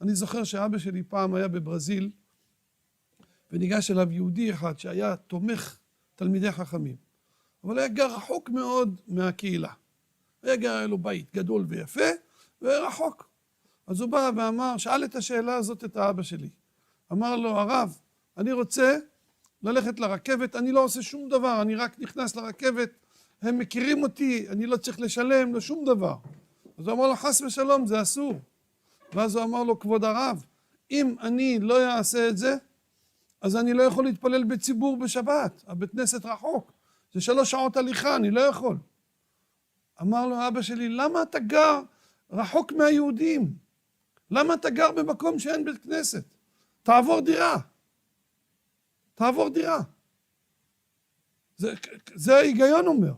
אני זוכר שאבא שלי פעם היה בברזיל, וניגש אליו יהודי אחד שהיה תומך תלמידי חכמים. אבל היה גר רחוק מאוד מהקהילה. היה לו בית גדול ויפה, ורחוק. אז הוא בא ואמר, שאל את השאלה הזאת את האבא שלי. אמר לו, הרב, אני רוצה ללכת לרכבת, אני לא עושה שום דבר, אני רק נכנס לרכבת, הם מכירים אותי, אני לא צריך לשלם לשום דבר. אז הוא אמר לו, חס ושלום, זה אסור. ואז הוא אמר לו, כבוד הרב, אם אני לא אעשה את זה, אז אני לא יכול להתפלל בציבור בשבת, הבית כנסת רחוק. זה 3 שעות הליכה, אני לא יכול. אמר לו אבא שלי, למה אתה גר רחוק מהיהודים? למה אתה גר במקום שאין בית כנסת? תעבור דירה. תעבור דירה. זה ההיגיון אומר.